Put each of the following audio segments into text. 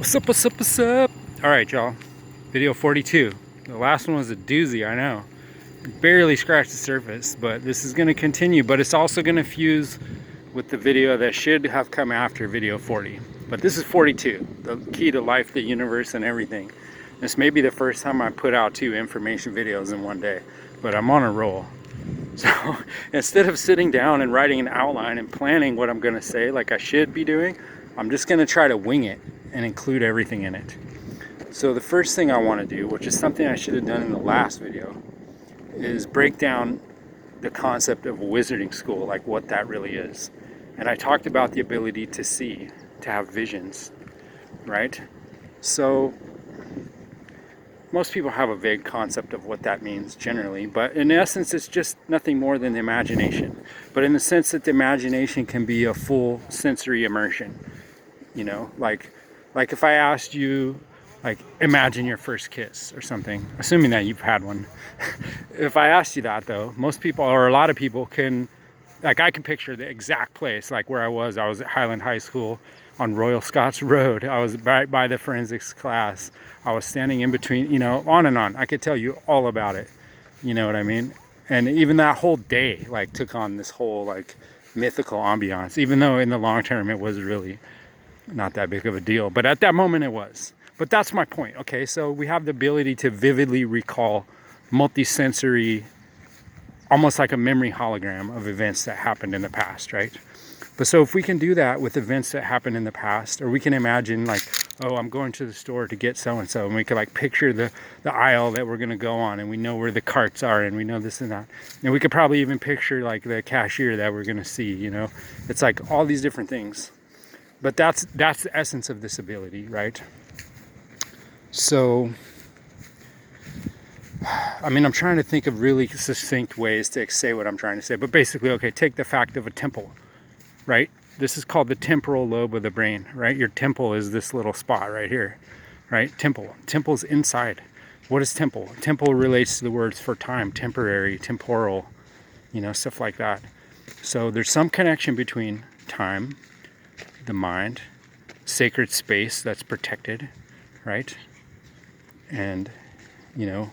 What's up, what's up, what's up? Alright, y'all. Video 42. The last one was a doozy, I know. Barely scratched the surface, but this is going to continue. But it's also going to fuse with the video that should have come after video 40. But this is 42, the key to life, the universe, and everything. This may be the first time I put out 2 information videos in one day, but I'm on a roll. So instead of sitting down and writing an outline and planning what I'm going to say like I should be doing, I'm just going to try to wing it and include everything in it. So the first thing I want to do, which is something I should have done in the last video, is break down the concept of wizarding school, like what that really is. And I talked about the ability to see, to have visions, right? So most people have a vague concept of what that means generally, but in essence it's just nothing more than the imagination. But in the sense that the imagination can be a full sensory immersion, you know, like if I asked you, like, imagine your first kiss or something, assuming that you've had one. If I asked you that, though, most people, or a lot of people, can, like, I can picture the exact place, like where I was at Highland High School on Royal Scots Road. I was right by the forensics class. I was standing in between, you know, on and on. I could tell you all about it. You know what I mean? And even that whole day, like, took on this whole, like, mythical ambiance, even though in the long term it was really not that big of a deal. But at that moment it was. But that's my point, okay? So we have the ability to vividly recall multisensory, almost like a memory hologram of events that happened in the past, right? But so if we can do that with events that happened in the past, or we can imagine, like, oh, I'm going to the store to get so-and-so, and we can, like, picture the aisle that we're going to go on, and we know where the carts are, and we know this and that. And we could probably even picture, like, the cashier that we're going to see, you know? It's like all these different things. But that's the essence of this ability, right? So, I mean, I'm trying to think of really succinct ways to say what I'm trying to say. But basically, okay, take the fact of a temple, right? This is called the temporal lobe of the brain, right? Your temple is this little spot right here, right? Temple. Temple's inside. What is temple? Temple relates to the words for time, temporary, temporal, you know, stuff like that. So there's some connection between time, the mind, sacred space that's protected, right? And, you know,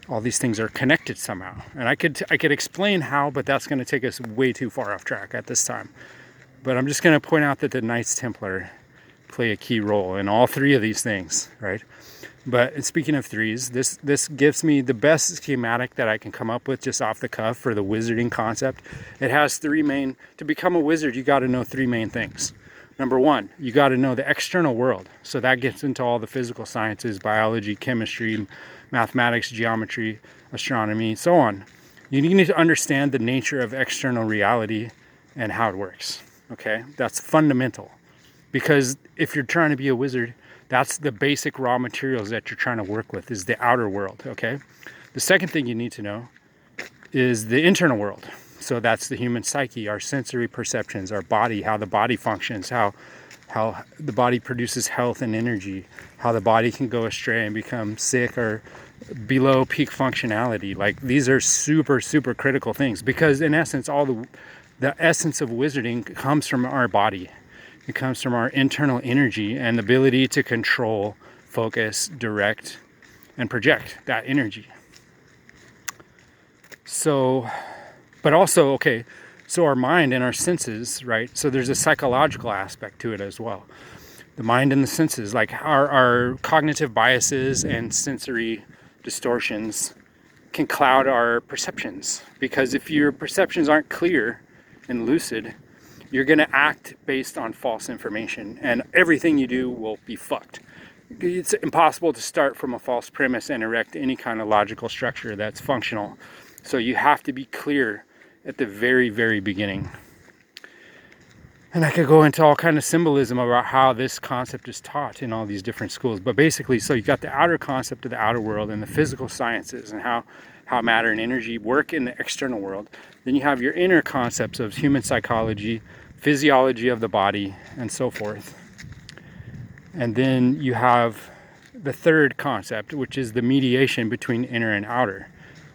all these things are connected somehow. And I could explain how, but that's going to take us way too far off track at this time. But I'm just going to point out that the Knights Templar play a key role in all 3 of these things, right? But speaking of 3s, this gives me the best schematic that I can come up with just off the cuff for the wizarding concept. It has 3 main, to become a wizard, you got to know 3 main things. Number 1, you got to know the external world. So that gets into all the physical sciences, biology, chemistry, mathematics, geometry, astronomy, so on. You need to understand the nature of external reality and how it works. Okay, that's fundamental. Because if you're trying to be a wizard, that's the basic raw materials that you're trying to work with, is the outer world, okay? The second thing you need to know is the internal world. So that's the human psyche, our sensory perceptions, our body, how the body functions, how the body produces health and energy, how the body can go astray and become sick or below peak functionality. Like, these are super, super critical things, because in essence, all the essence of wizarding comes from our body. It comes from our internal energy and the ability to control, focus, direct, and project that energy. So, but also, okay, so our mind and our senses, right? So there's a psychological aspect to it as well. The mind and the senses, like our cognitive biases and sensory distortions can cloud our perceptions. Because if your perceptions aren't clear and lucid, you're going to act based on false information, and everything you do will be fucked. It's impossible to start from a false premise and erect any kind of logical structure that's functional. So you have to be clear at the very, very beginning. And I could go into all kind of symbolism about how this concept is taught in all these different schools. But basically, so you got the outer concept of the outer world and the physical sciences and how matter and energy work in the external world. Then you have your inner concepts of human psychology, physiology of the body, and so forth. And then you have the third concept, which is the mediation between inner and outer,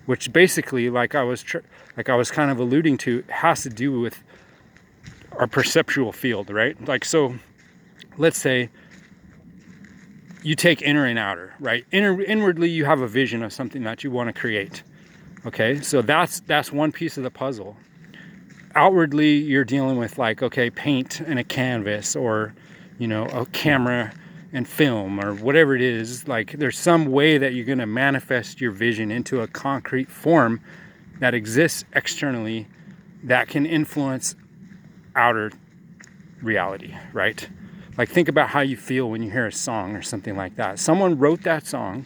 which basically, like I was kind of alluding to, has to do with our perceptual field, right? Like, so let's say you take inner and outer, right? Inwardly, you have a vision of something that you want to create. Okay, so that's one piece of the puzzle. Outwardly, you're dealing with like, okay, paint and a canvas, or, you know, a camera and film, or whatever it is. Like, there's some way that you're going to manifest your vision into a concrete form that exists externally that can influence outer reality, right? Like, think about how you feel when you hear a song or something like that. Someone wrote that song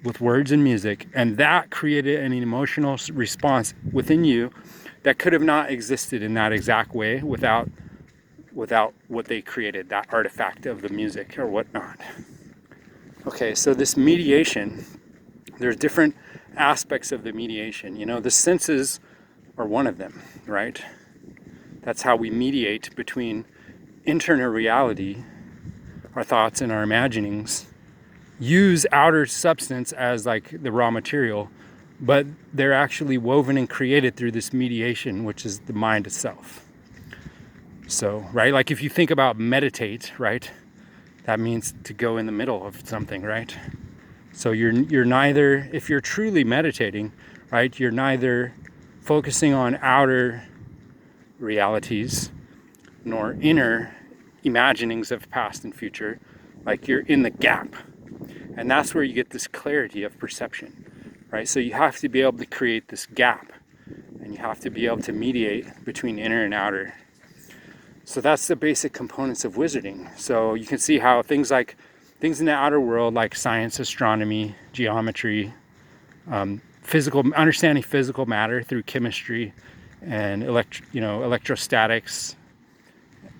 with words and music, and that created an emotional response within you that could have not existed in that exact way without what they created, that artifact of the music or whatnot. Okay, so this mediation, there's different aspects of the mediation. You know, the senses are one of them, right? That's how we mediate between internal reality, our thoughts and our imaginings, use outer substance as like the raw material, but they're actually woven and created through this mediation, which is the mind itself. So, right, like if you think about meditate, right, that means to go in the middle of something, right? So you're neither, if you're truly meditating, right, you're neither focusing on outer realities nor inner imaginings of past and future. Like, you're in the gap, and that's where you get this clarity of perception, right? So you have to be able to create this gap, and you have to be able to mediate between inner and outer. So that's the basic components of wizarding. So you can see how things in the outer world, like science, astronomy, geometry, understanding physical matter through chemistry and electrostatics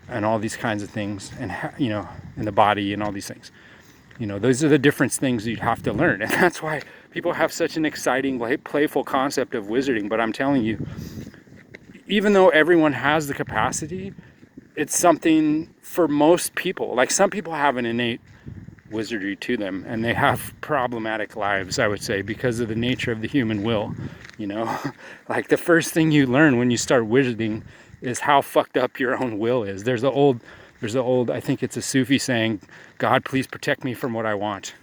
and all these kinds of things, and in the body and all these things. You know, those are the different things you'd have to learn. And that's why people have such an exciting, playful concept of wizarding. But I'm telling you, even though everyone has the capacity, it's something for most people. Like, some people have an innate wizardry to them, and they have problematic lives, I would say, because of the nature of the human will. You know, like, the first thing you learn when you start wizarding is how fucked up your own will is. There's the old, I think it's a Sufi saying, God, please protect me from what I want.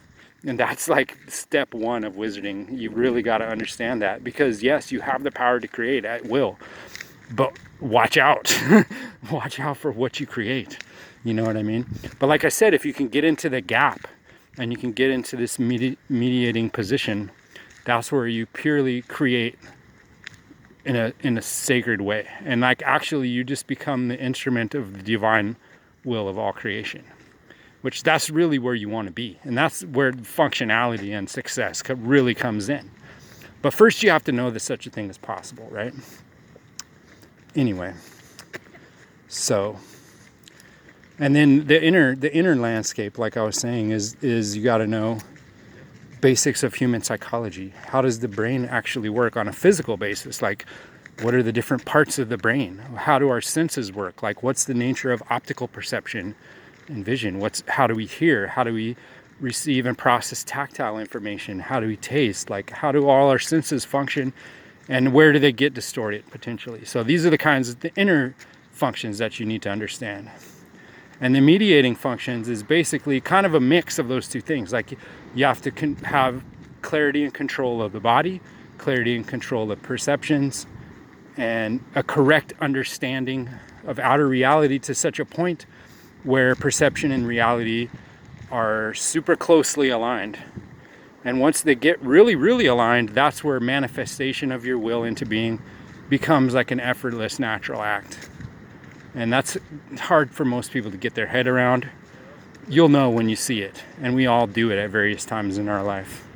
And that's like step one of wizarding. You really got to understand that, because yes, you have the power to create at will, but watch out. Watch out for what you create. You know what I mean? But like I said, if you can get into the gap and you can get into this mediating position, that's where you purely create in a sacred way. And like, actually, you just become the instrument of the divine will of all creation, which that's really where you want to be. And that's where functionality and success really comes in. But first you have to know that such a thing is possible, right? Anyway, so, and then the inner landscape, like I was saying, is you got to know basics of human psychology. How does the brain actually work on a physical basis? Like, what are the different parts of the brain? How do our senses work? Like, what's the nature of optical perception and vision? How do we hear? How do we receive and process tactile information? How do we taste? Like, how do all our senses function, and where do they get distorted potentially? So these are the kinds of the inner functions that you need to understand. And the mediating functions is basically kind of a mix of those two things. Like, you have to have clarity and control of the body, clarity and control of perceptions, and a correct understanding of outer reality to such a point where perception and reality are super closely aligned. And once they get really, really aligned, that's where manifestation of your will into being becomes like an effortless, natural act. And that's hard for most people to get their head around. You'll know when you see it, and we all do it at various times in our life.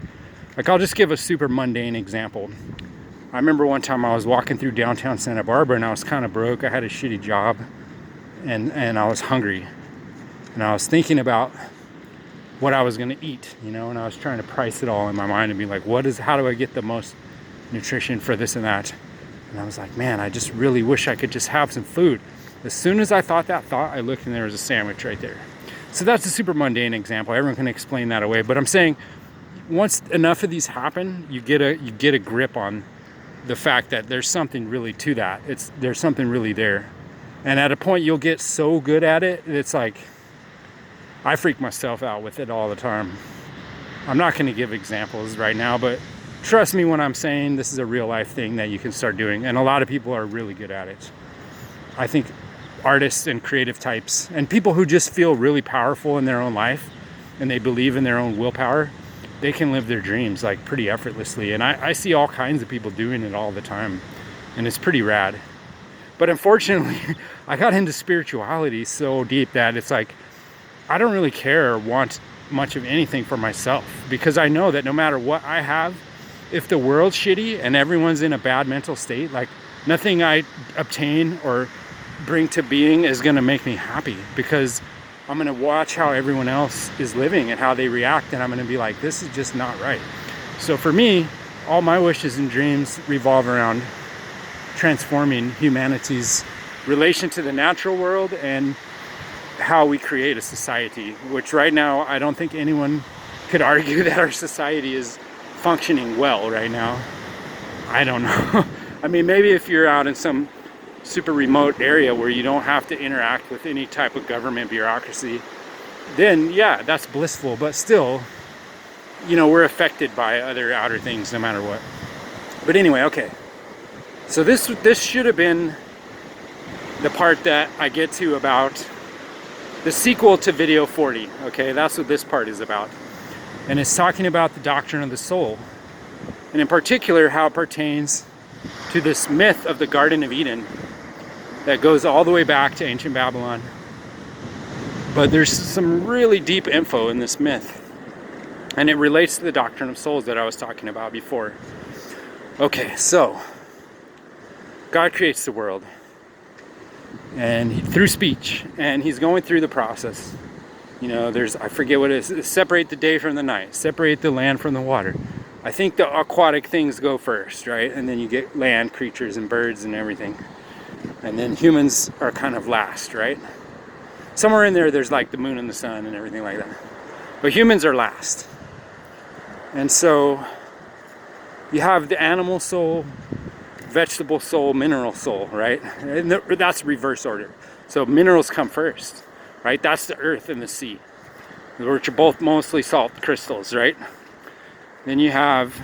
Like, I'll just give a super mundane example. I remember one time I was walking through downtown Santa Barbara, and I was kind of broke. I had a shitty job, and I was hungry. And I was thinking about what I was going to eat, and I was trying to price it all in my mind and be like, how do I get the most nutrition for this and that? And I was like, man, I just really wish I could just have some food. As soon as I thought that thought, I looked and there was a sandwich right there. So that's a super mundane example. Everyone can explain that away. But I'm saying, once enough of these happen, you get a grip on the fact that there's something really to that. There's something really there. And at a point, you'll get so good at it, it's like, I freak myself out with it all the time. I'm not going to give examples right now, but trust me when I'm saying this is a real life thing that you can start doing, and a lot of people are really good at it. I think artists and creative types and people who just feel really powerful in their own life and they believe in their own willpower, they can live their dreams like pretty effortlessly. And I see all kinds of people doing it all the time, and it's pretty rad. But unfortunately, I got into spirituality so deep that it's like I don't really care or want much of anything for myself, because I know that no matter what I have, if the world's shitty and everyone's in a bad mental state, like nothing I obtain or bring to being is going to make me happy, because I'm going to watch how everyone else is living and how they react, and I'm going to be like, this is just not right. So for me, all my wishes and dreams revolve around transforming humanity's relation to the natural world and how we create a society, which right now I don't think anyone could argue that our society is functioning well right now. I don't know. I mean, maybe if you're out in some super remote area where you don't have to interact with any type of government bureaucracy, then yeah, that's blissful. But still, you know, we're affected by other outer things no matter what. But anyway, okay. So this should have been the part that I get to about the sequel to video 40. Okay, that's what this part is about. And it's talking about the doctrine of the soul. And in particular, how it pertains to this myth of the Garden of Eden that goes all the way back to ancient Babylon. But there's some really deep info in this myth. And it relates to the doctrine of souls that I was talking about before. Okay, so God creates the world, and through speech, and he's going through the process. You know, I forget what it is. Separate the day from the night, separate the land from the water. I think the aquatic things go first, right? And then you get land creatures and birds and everything. And then humans are kind of last, right? Somewhere in there's like the moon and the sun and everything like that. But humans are last. And so you have the animal soul, vegetable soul, mineral soul, right? And that's reverse order. So minerals come first, right? That's the earth and the sea, which are both mostly salt crystals, right? Then you have,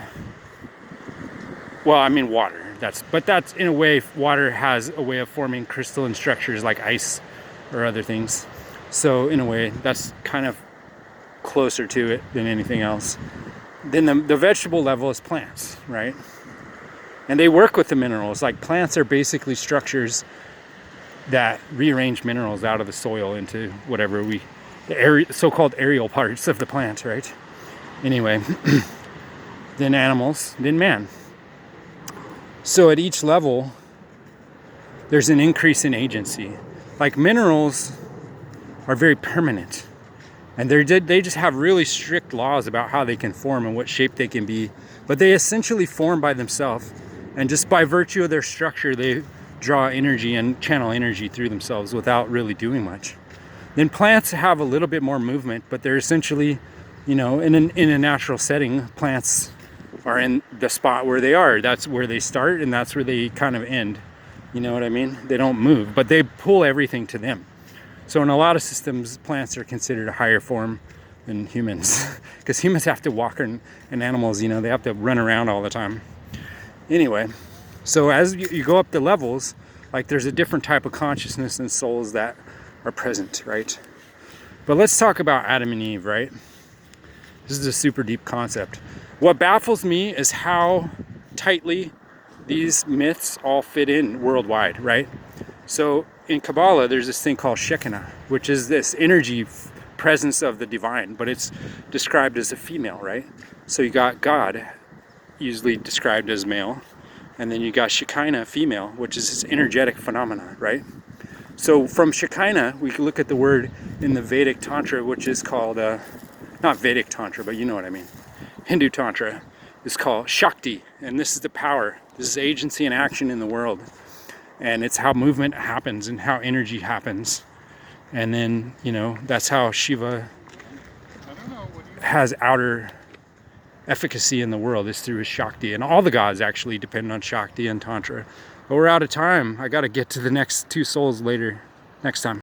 well, I mean water. But that's in a way, water has a way of forming crystalline structures like ice or other things. So in a way, that's kind of closer to it than anything else. Then the vegetable level is plants, right? And they work with the minerals. Like plants are basically structures that rearrange minerals out of the soil into whatever the so-called aerial parts of the plant, right? Anyway, then animals, then man. So at each level, there's an increase in agency. Like minerals are very permanent, and they just have really strict laws about how they can form and what shape they can be. But they essentially form by themselves, and just by virtue of their structure, they draw energy and channel energy through themselves without really doing much. Then plants have a little bit more movement, but they're essentially, you know, in a natural setting, plants are in the spot where they are. That's where they start, and that's where they kind of end. You know what I mean? They don't move, but they pull everything to them. So in a lot of systems, plants are considered a higher form than humans, because humans have to walk, and animals, you know, they have to run around all the time. Anyway, so as you go up the levels, like there's a different type of consciousness and souls that are present, right? But let's talk about Adam and Eve, right? This is a super deep concept. What baffles me is how tightly these myths all fit in worldwide, right? So in Kabbalah, there's this thing called Shekinah, which is this energy presence of the divine, but it's described as a female, right? So you got God, usually described as male, and then you got Shekinah, female, which is this energetic phenomena, right? So from Shekinah, we can look at the word in the Vedic Tantra, which is called, not Vedic Tantra, but you know what I mean. Hindu Tantra is called Shakti, and this is the power. This is agency and action in the world. And it's how movement happens and how energy happens. And then, you know, that's how Shiva has outer efficacy in the world, is through his Shakti. And all the gods actually depend on Shakti and Tantra. But we're out of time. I got to get to the next two souls later, next time.